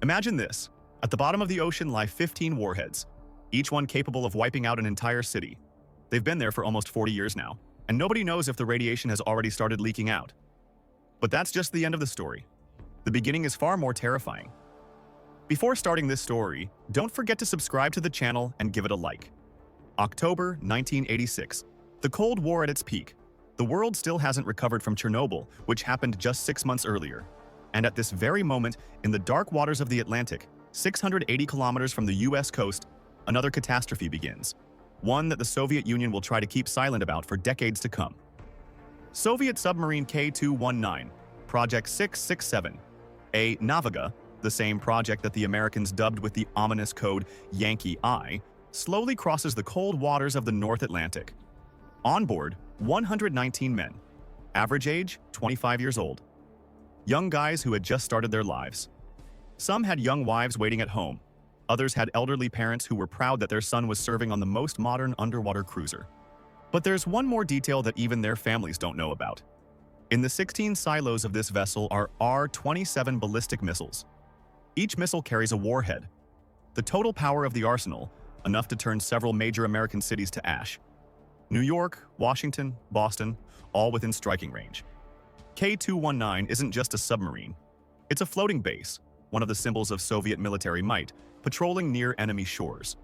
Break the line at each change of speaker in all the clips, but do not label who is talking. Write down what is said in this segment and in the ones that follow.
Imagine this. At the bottom of the ocean lie 15 warheads, each one capable of wiping out an entire city. They've been there for almost 40 years now, and nobody knows if the radiation has already started leaking out. But that's just the end of the story. The beginning is far more terrifying. Before starting this story, don't forget to subscribe to the channel and give it a like. October 1986. The Cold War at its peak. The world still hasn't recovered from Chernobyl, which happened just 6 months earlier. And at this very moment, in the dark waters of the Atlantic, 680 kilometers from the US coast, another catastrophe begins. One that the Soviet Union will try to keep silent about for decades to come. Soviet submarine K-219, Project 667, a Naviga, the same project that the Americans dubbed with the ominous code Yankee I, slowly crosses the cold waters of the North Atlantic. On board, 119 men. Average age, 25 years old. Young guys who had just started their lives. Some had young wives waiting at home. Others had elderly parents who were proud that their son was serving on the most modern underwater cruiser. But there's one more detail that even their families don't know about. In the 16 silos of this vessel are R-27 ballistic missiles. Each missile carries a warhead. The total power of the arsenal, enough to turn several major American cities to ash. New York, Washington, Boston, all within striking range. K-219 isn't just a submarine. It's a floating base, one of the symbols of Soviet military might, patrolling near enemy shores.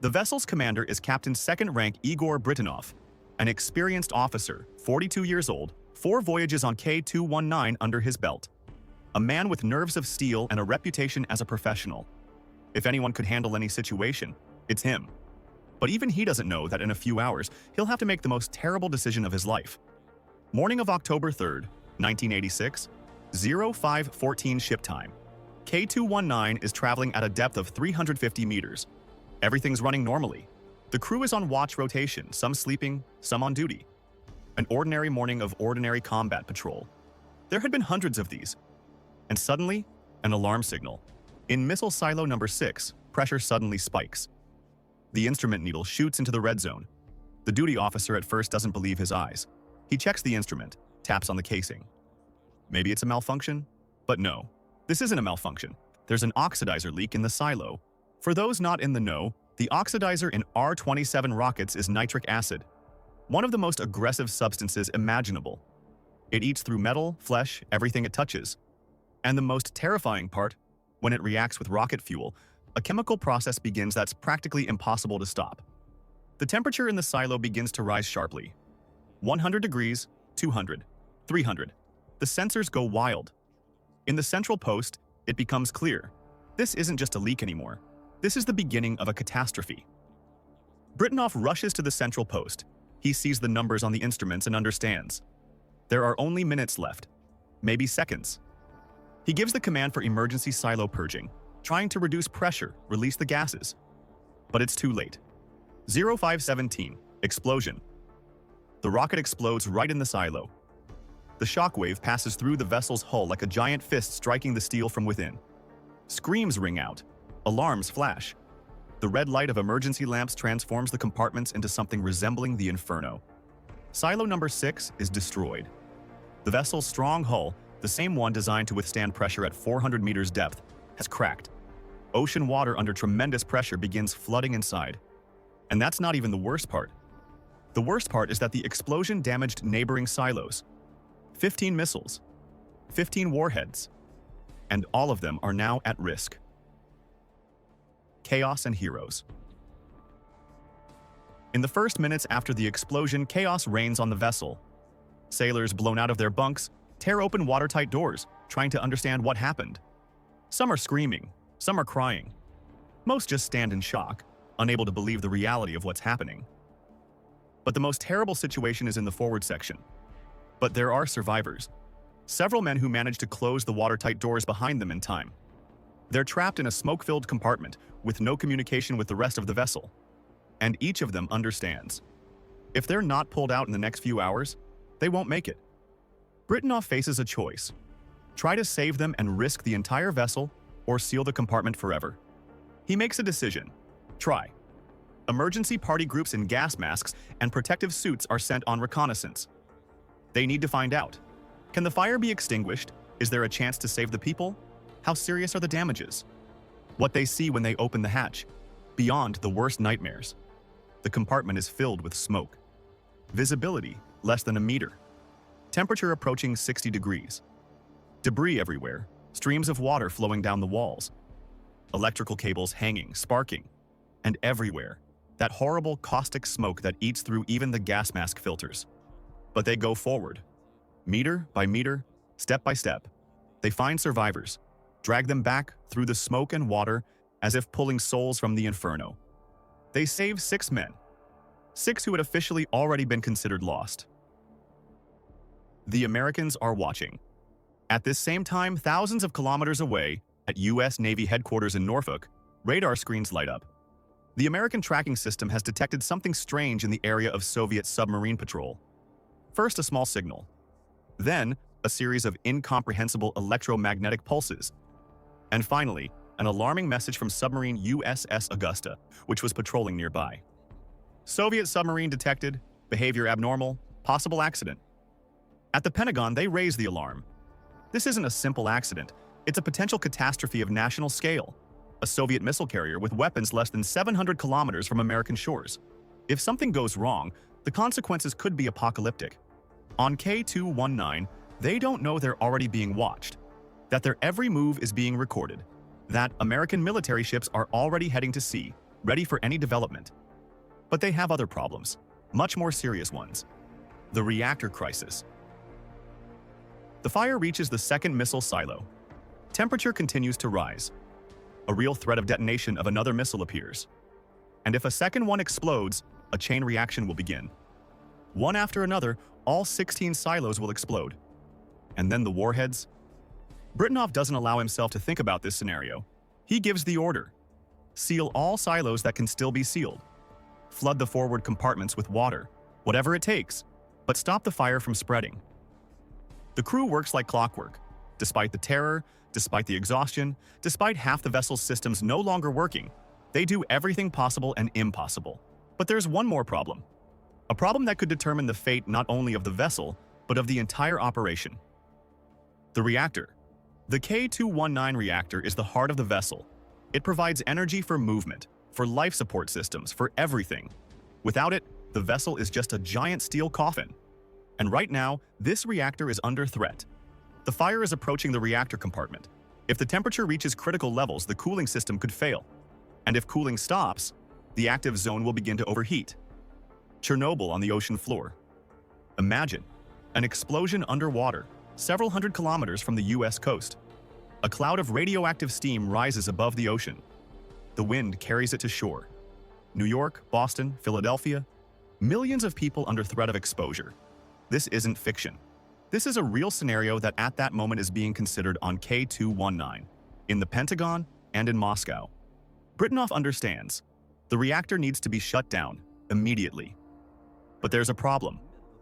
The vessel's commander is Captain Second Rank Igor Britanov, an experienced officer, 42 years old, 4 voyages on K-219 under his belt. A man with nerves of steel and a reputation as a professional. If anyone could handle any situation, it's him. But even he doesn't know that in a few hours, he'll have to make the most terrible decision of his life. Morning of October 3rd, 1986, 0514 ship time. K-219 is traveling at a depth of 350 meters. Everything's running normally. The crew is on watch rotation, some sleeping, some on duty. An ordinary morning of ordinary combat patrol. There had been hundreds of these. And suddenly, an alarm signal. In missile silo number 6, pressure suddenly spikes. The instrument needle shoots into the red zone. The duty officer at first doesn't believe his eyes. He checks the instrument, taps on the casing. Maybe it's a malfunction? But no, this isn't a malfunction. There's an oxidizer leak in the silo. For those not in the know, the oxidizer in R-27 rockets is nitric acid, one of the most aggressive substances imaginable. It eats through metal, flesh, everything it touches. And the most terrifying part, when it reacts with rocket fuel, a chemical process begins that's practically impossible to stop. The temperature in the silo begins to rise sharply. 100 degrees, 200, 300. The sensors go wild. In the central post, it becomes clear. This isn't just a leak anymore. This is the beginning of a catastrophe. Britanov rushes to the central post. He sees the numbers on the instruments and understands. There are only minutes left, maybe seconds. He gives the command for emergency silo purging, trying to reduce pressure, release the gases. But it's too late. 0517, explosion. The rocket explodes right in the silo. The shockwave passes through the vessel's hull like a giant fist striking the steel from within. Screams ring out. Alarms flash. The red light of emergency lamps transforms the compartments into something resembling the inferno. Silo number 6 is destroyed. The vessel's strong hull, the same one designed to withstand pressure at 400 meters depth, has cracked. Ocean water under tremendous pressure begins flooding inside. And that's not even the worst part. The worst part is that the explosion damaged neighboring silos. 15 missiles, 15 warheads, and all of them are now at risk. Chaos and heroes. In the first minutes after the explosion, chaos reigns on the vessel. Sailors blown out of their bunks tear open watertight doors, trying to understand what happened. Some are screaming, some are crying. Most just stand in shock, unable to believe the reality of what's happening. But the most terrible situation is in the forward section. But there are survivors. Several men who manage to close the watertight doors behind them in time. They're trapped in a smoke-filled compartment with no communication with the rest of the vessel. And each of them understands. If they're not pulled out in the next few hours, they won't make it. Britanov faces a choice. Try to save them and risk the entire vessel, or seal the compartment forever. He makes a decision. Try. Emergency party groups in gas masks and protective suits are sent on reconnaissance. They need to find out. Can the fire be extinguished? Is there a chance to save the people? How serious are the damages? What they see when they open the hatch? Beyond the worst nightmares. The compartment is filled with smoke. Visibility less than a meter. Temperature approaching 60 degrees. Debris everywhere, streams of water flowing down the walls. Electrical cables hanging, sparking. And everywhere, that horrible caustic smoke that eats through even the gas mask filters. But they go forward. Meter by meter, step by step. They find survivors, drag them back through the smoke and water as if pulling souls from the inferno. They save 6 men. 6 who had officially already been considered lost. The Americans are watching. At this same time, thousands of kilometers away, at U.S. Navy headquarters in Norfolk, radar screens light up. The American tracking system has detected something strange in the area of Soviet submarine patrol. First, a small signal. Then, a series of incomprehensible electromagnetic pulses. And finally, an alarming message from submarine USS Augusta, which was patrolling nearby. Soviet submarine detected, behavior abnormal, possible accident. At the Pentagon, they raise the alarm. This isn't a simple accident. It's a potential catastrophe of national scale. A Soviet missile carrier with weapons less than 700 kilometers from American shores. If something goes wrong, the consequences could be apocalyptic. On K-219, they don't know they're already being watched, that their every move is being recorded, that American military ships are already heading to sea, ready for any development. But they have other problems, much more serious ones. The reactor crisis. The fire reaches the second missile silo. Temperature continues to rise. A real threat of detonation of another missile appears. And if a second one explodes, a chain reaction will begin. One after another, all 16 silos will explode. And then the warheads? Britnov doesn't allow himself to think about this scenario. He gives the order. Seal all silos that can still be sealed. Flood the forward compartments with water, whatever it takes, but stop the fire from spreading. The crew works like clockwork. Despite the terror, despite the exhaustion, despite half the vessel's systems no longer working, they do everything possible and impossible. But there's one more problem. A problem that could determine the fate not only of the vessel, but of the entire operation. The reactor. The K-219 reactor is the heart of the vessel. It provides energy for movement, for life support systems, for everything. Without it, the vessel is just a giant steel coffin. And right now, this reactor is under threat. The fire is approaching the reactor compartment. If the temperature reaches critical levels, the cooling system could fail. And if cooling stops, the active zone will begin to overheat. Chernobyl on the ocean floor. Imagine an explosion underwater, several hundred kilometers from the US coast. A cloud of radioactive steam rises above the ocean. The wind carries it to shore. New York, Boston, Philadelphia, millions of people under threat of exposure. This isn't fiction. This is a real scenario that at that moment is being considered on K-219, in the Pentagon and in Moscow. Britnov understands. The reactor needs to be shut down, immediately. But there's a problem.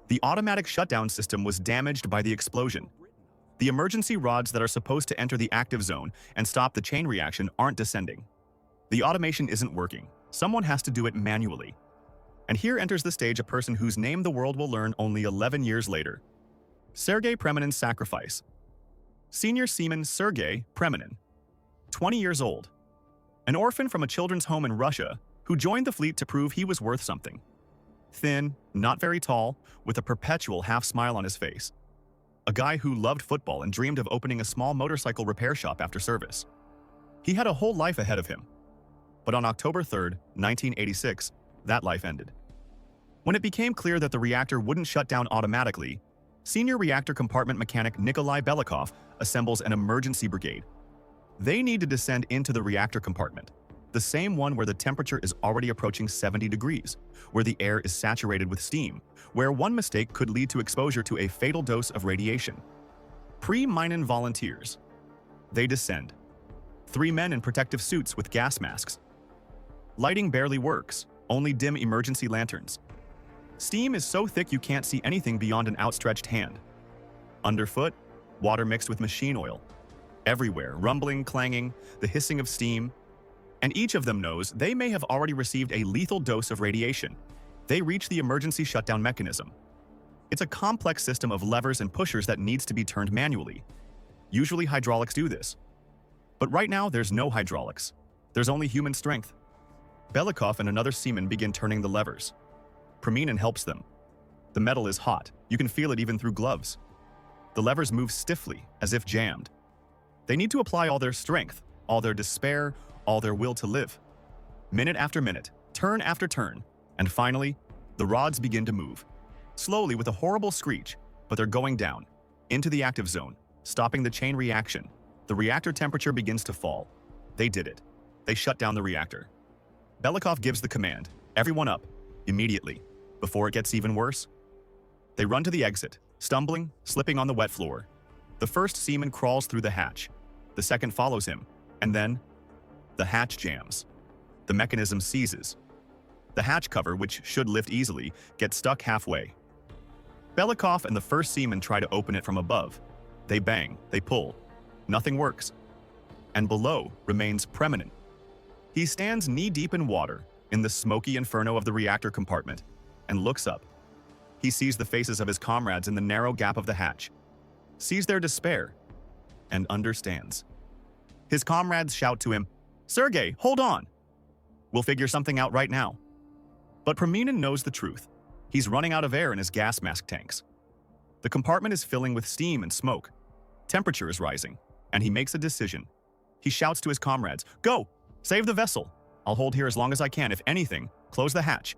The automatic shutdown system was damaged by the explosion. The emergency rods that are supposed to enter the active zone and stop the chain reaction aren't descending. The automation isn't working. Someone has to do it manually. And here enters the stage a person whose name the world will learn only 11 years later. Sergey Preminin's sacrifice. Senior Seaman Sergey Preminin, 20 years old. An orphan from a children's home in Russia who joined the fleet to prove he was worth something. Thin, not very tall, with a perpetual half-smile on his face. A guy who loved football and dreamed of opening a small motorcycle repair shop after service. He had a whole life ahead of him. But on October 3rd, 1986, that life ended. When it became clear that the reactor wouldn't shut down automatically, senior reactor compartment mechanic Nikolai Belikov assembles an emergency brigade. They need to descend into the reactor compartment, the same one where the temperature is already approaching 70 degrees, where the air is saturated with steam, where one mistake could lead to exposure to a fatal dose of radiation. Pre-Minen volunteers. They descend. 3 men in protective suits with gas masks. Lighting barely works, only dim emergency lanterns. Steam is so thick you can't see anything beyond an outstretched hand. Underfoot, water mixed with machine oil. Everywhere, rumbling, clanging, the hissing of steam. And each of them knows they may have already received a lethal dose of radiation. They reach the emergency shutdown mechanism. It's a complex system of levers and pushers that needs to be turned manually. Usually hydraulics do this. But right now, there's no hydraulics. There's only human strength. Belikov and another seaman begin turning the levers. Preminin helps them. The metal is hot. You can feel it even through gloves. The levers move stiffly, as if jammed. They need to apply all their strength, all their despair, all their will to live. Minute after minute, turn after turn, and finally, the rods begin to move. Slowly with a horrible screech, but they're going down, into the active zone, stopping the chain reaction. The reactor temperature begins to fall. They did it. They shut down the reactor. Belikov gives the command, everyone up, immediately, before it gets even worse. They run to the exit, stumbling, slipping on the wet floor. The first seaman crawls through the hatch. The second follows him, and then the hatch jams. The mechanism seizes. The hatch cover, which should lift easily, gets stuck halfway. Belikov and the first seaman try to open it from above. They bang, they pull. Nothing works. And below remains Preminin. He stands knee-deep in water, in the smoky inferno of the reactor compartment, and looks up. He sees the faces of his comrades in the narrow gap of the hatch, sees their despair, and understands. His comrades shout to him, "Sergey, hold on! We'll figure something out right now." But Preminin knows the truth. He's running out of air in his gas mask tanks. The compartment is filling with steam and smoke. Temperature is rising, and he makes a decision. He shouts to his comrades, "Go! Save the vessel! I'll hold here as long as I can. If anything, close the hatch."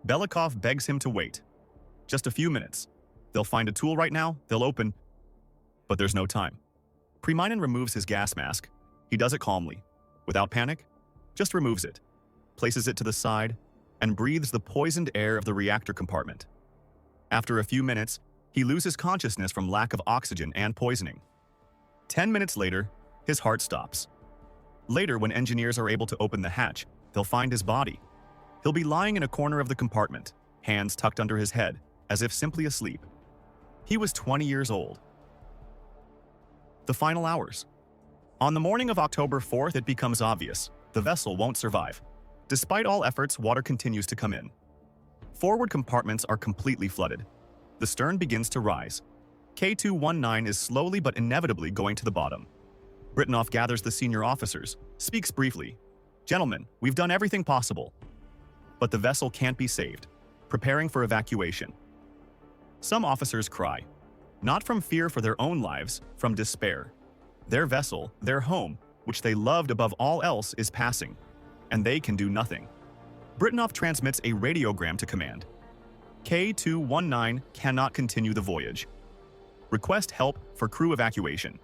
Belikov begs him to wait. Just a few minutes. They'll find a tool right now, they'll open. But there's no time. Preminin removes his gas mask. He does it calmly, without panic, just removes it, places it to the side, and breathes the poisoned air of the reactor compartment. After a few minutes, he loses consciousness from lack of oxygen and poisoning. 10 minutes later, his heart stops. Later, when engineers are able to open the hatch, they'll find his body. He'll be lying in a corner of the compartment, hands tucked under his head, as if simply asleep. He was 20 years old. The final hours. On the morning of October 4th, it becomes obvious. The vessel won't survive. Despite all efforts, water continues to come in. Forward compartments are completely flooded. The stern begins to rise. K-219 is slowly but inevitably going to the bottom. Britanoff gathers the senior officers, speaks briefly. "Gentlemen, we've done everything possible." But the vessel can't be saved, preparing for evacuation. Some officers cry, not from fear for their own lives, from despair. Their vessel, their home, which they loved above all else, is passing, and they can do nothing. Britanoff transmits a radiogram to command. K-219 cannot continue the voyage. Request help for crew evacuation.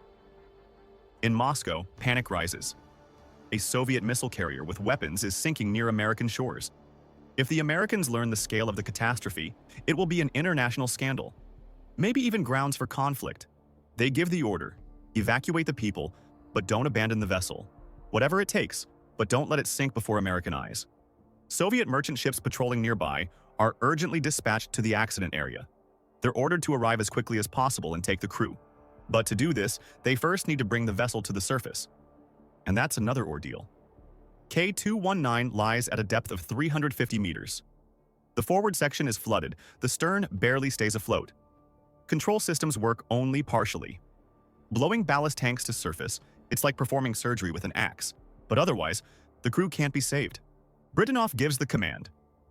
In Moscow, panic rises. A Soviet missile carrier with weapons is sinking near American shores. If the Americans learn the scale of the catastrophe, it will be an international scandal. Maybe even grounds for conflict. They give the order, evacuate the people, but don't abandon the vessel. Whatever it takes, but don't let it sink before American eyes. Soviet merchant ships patrolling nearby are urgently dispatched to the accident area. They're ordered to arrive as quickly as possible and take the crew. But to do this, they first need to bring the vessel to the surface. And that's another ordeal. K-219 lies at a depth of 350 meters. The forward section is flooded, the stern barely stays afloat. Control systems work only partially. Blowing ballast tanks to surface, it's like performing surgery with an axe. But otherwise, the crew can't be saved. Britanoff gives the command.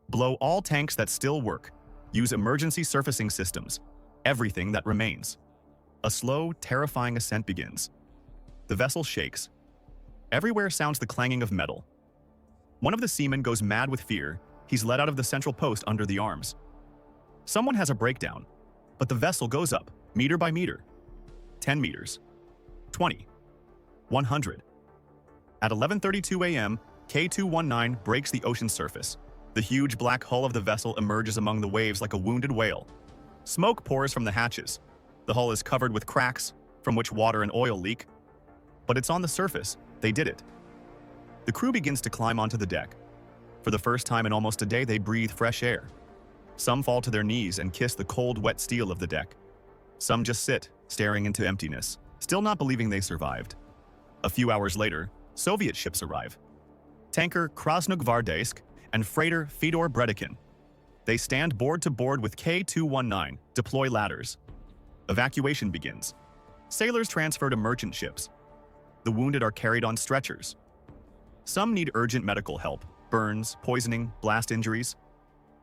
Blow all tanks that still work. Use emergency surfacing systems. Everything that remains. A slow, terrifying ascent begins. The vessel shakes. Everywhere sounds the clanging of metal. One of the seamen goes mad with fear. He's let out of the central post under the arms. Someone has a breakdown, but the vessel goes up, meter by meter. 10 meters. 20. 100. At 11:32 a.m., K-219 breaks the ocean surface. The huge black hull of the vessel emerges among the waves like a wounded whale. Smoke pours from the hatches. The hull is covered with cracks, from which water and oil leak. But it's on the surface. They did it. The crew begins to climb onto the deck. For the first time in almost a day, they breathe fresh air. Some fall to their knees and kiss the cold, wet steel of the deck. Some just sit, staring into emptiness, still not believing they survived. A few hours later, Soviet ships arrive. Tanker Krasnogvardeysk and freighter Fedor Bredekin. They stand board to board with K-219, deploy ladders. Evacuation begins. Sailors transfer to merchant ships. The wounded are carried on stretchers. Some need urgent medical help: burns, poisoning, blast injuries.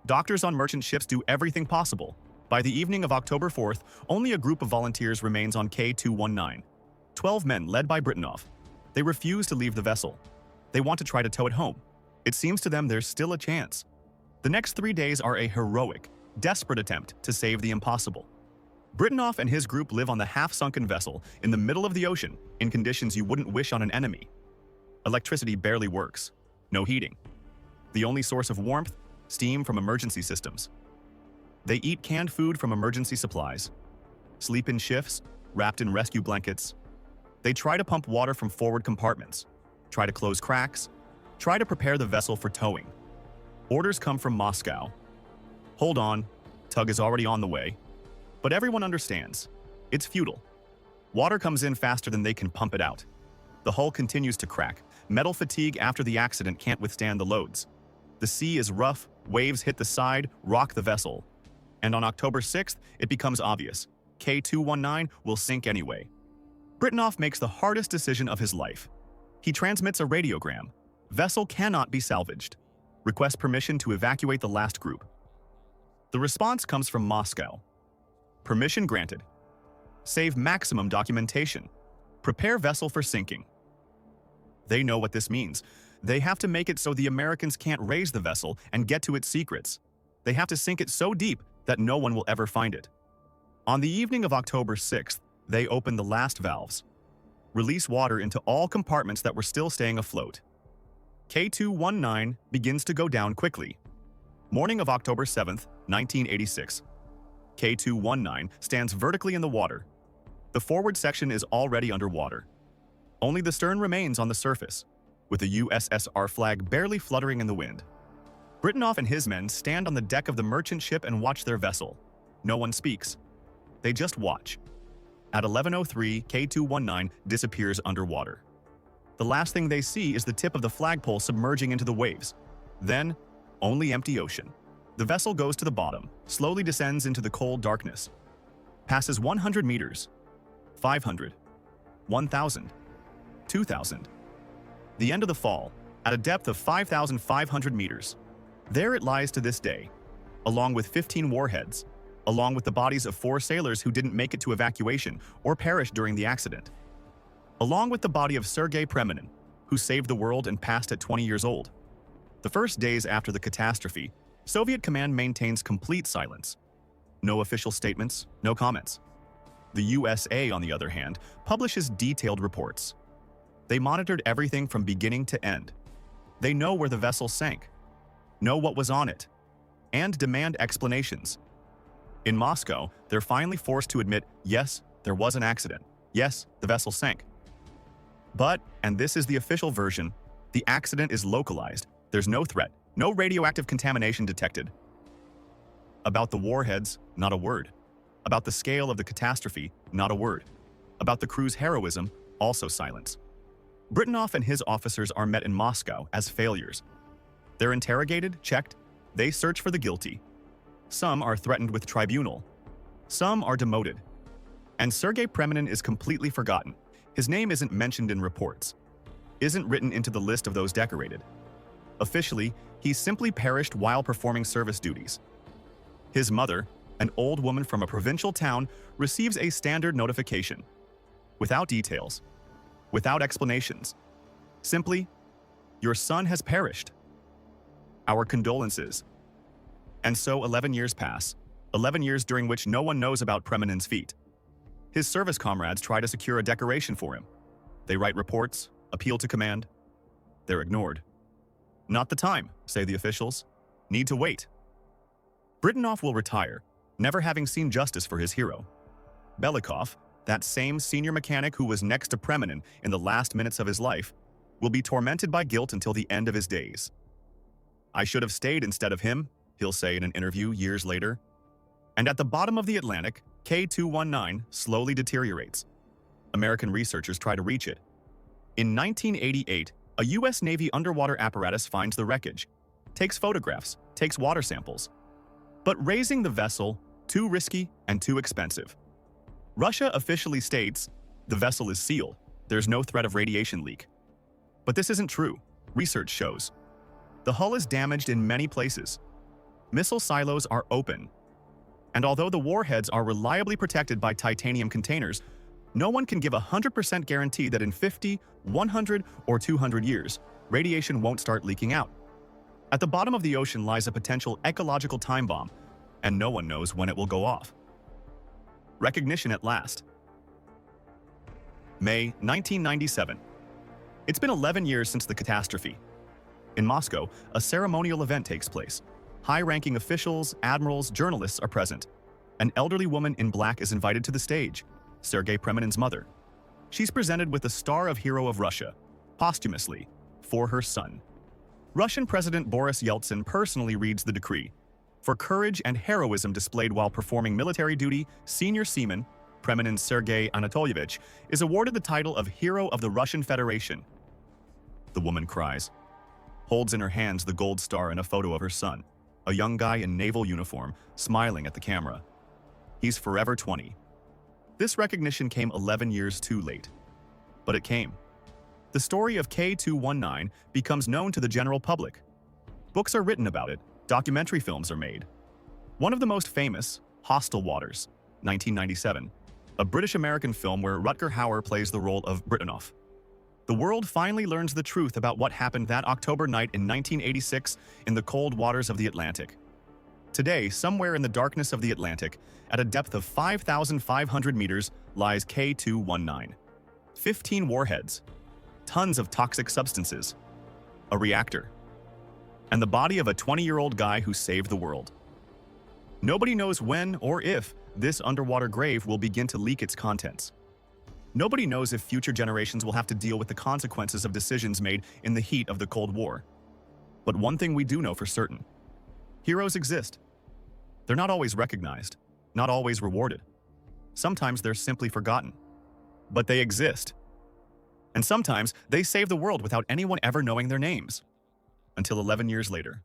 Doctors on merchant ships do everything possible. By the evening of October 4th, only a group of volunteers remains on K-219. 12 men led by Britanoff. They refuse to leave the vessel. They want to try to tow it home. It seems to them there's still a chance. The next 3 days are a heroic, desperate attempt to save the impossible. Britanoff and his group live on the half-sunken vessel in the middle of the ocean in conditions you wouldn't wish on an enemy. Electricity barely works. No heating. The only source of warmth? Steam from emergency systems. They eat canned food from emergency supplies. Sleep in shifts, wrapped in rescue blankets. They try to pump water from forward compartments. Try to close cracks. Try to prepare the vessel for towing. Orders come from Moscow. Hold on, tug is already on the way. But everyone understands. It's futile. Water comes in faster than they can pump it out. The hull continues to crack. Metal fatigue after the accident can't withstand the loads. The sea is rough, waves hit the side, rock the vessel. And on October 6th, it becomes obvious. K-219 will sink anyway. Britanoff makes the hardest decision of his life. He transmits a radiogram. Vessel cannot be salvaged. Request permission to evacuate the last group. The response comes from Moscow. Permission granted. Save maximum documentation. Prepare vessel for sinking. They know what this means. They have to make it so the Americans can't raise the vessel and get to its secrets. They have to sink it so deep that no one will ever find it. On the evening of October 6th, they open the last valves. Release water into all compartments that were still staying afloat. K-219 begins to go down quickly. Morning of October 7th, 1986. K-219 stands vertically in the water. The forward section is already underwater. Only the stern remains on the surface, with the USSR flag barely fluttering in the wind. Britanoff and his men stand on the deck of the merchant ship and watch their vessel. No one speaks. They just watch. At 11:03, K-219 disappears underwater. The last thing they see is the tip of the flagpole submerging into the waves. Then, only empty ocean. The vessel goes to the bottom, slowly descends into the cold darkness. Passes 100 meters, 500, 1,000, 2,000. The end of the fall, at a depth of 5,500 meters. There it lies to this day, along with 15 warheads, along with the bodies of 4 sailors who didn't make it to evacuation or perished during the accident, along with the body of Sergey Preminin, who saved the world and passed at 20 years old. The first days after the catastrophe, Soviet command maintains complete silence. No official statements, no comments. The USA, on the other hand, publishes detailed reports. They monitored everything from beginning to end. They know where the vessel sank, know what was on it, and demand explanations. In Moscow, they're finally forced to admit, yes, there was an accident. Yes, the vessel sank. But, and this is the official version, the accident is localized. There's no threat, no radioactive contamination detected. About the warheads, not a word. About the scale of the catastrophe, not a word. About the crew's heroism, also silence. Britanoff and his officers are met in Moscow as failures. They're interrogated, checked, they search for the guilty. Some are threatened with tribunal. Some are demoted. And Sergey Preminin is completely forgotten. His name isn't mentioned in reports, isn't written into the list of those decorated. Officially, he simply perished while performing service duties. His mother, an old woman from a provincial town, receives a standard notification. Without details, without explanations. Simply, your son has perished. Our condolences. And so 11 years pass, 11 years during which no one knows about Preminin's feat. His service comrades try to secure a decoration for him. They write reports, appeal to command. They're ignored. Not the time, say the officials. Need to wait. Britanoff will retire, never having seen justice for his hero. Belikov, that same senior mechanic who was next to Preminin in the last minutes of his life, will be tormented by guilt until the end of his days. I should have stayed instead of him, he'll say in an interview years later. And at the bottom of the Atlantic, K-219 slowly deteriorates. American researchers try to reach it. In 1988, a U.S. Navy underwater apparatus finds the wreckage, takes photographs, takes water samples. But raising the vessel, too risky and too expensive. Russia officially states the vessel is sealed. There's no threat of radiation leak. But this isn't true, research shows. The hull is damaged in many places. Missile silos are open. And although the warheads are reliably protected by titanium containers, no one can give a 100% guarantee that in 50, 100, or 200 years, radiation won't start leaking out. At the bottom of the ocean lies a potential ecological time bomb, and no one knows when it will go off. Recognition at last. May 1997. It's been 11 years since the catastrophe. In Moscow, a ceremonial event takes place. High-ranking officials, admirals, journalists are present. An elderly woman in black is invited to the stage, Sergey Preminin's mother. She's presented with the Star of Hero of Russia, posthumously, for her son. Russian President Boris Yeltsin personally reads the decree. For courage and heroism displayed while performing military duty, senior seaman, Preminin Sergey Anatolyevich, is awarded the title of Hero of the Russian Federation. The woman cries, holds in her hands the gold star and a photo of her son, a young guy in naval uniform, smiling at the camera. He's forever 20. This recognition came 11 years too late. But it came. The story of K-219 becomes known to the general public. Books are written about it, documentary films are made. One of the most famous, Hostile Waters, 1997, a British-American film where Rutger Hauer plays the role of Britanoff. The world finally learns the truth about what happened that October night in 1986 in the cold waters of the Atlantic. Today, somewhere in the darkness of the Atlantic, at a depth of 5,500 meters, lies K-219. 15 warheads, tons of toxic substances, a reactor, and the body of a 20-year-old guy who saved the world. Nobody knows when or if this underwater grave will begin to leak its contents. Nobody knows if future generations will have to deal with the consequences of decisions made in the heat of the Cold War. But one thing we do know for certain: heroes exist. They're not always recognized, not always rewarded. Sometimes they're simply forgotten. But they exist. And sometimes they save the world without anyone ever knowing their names. Until 11 years later.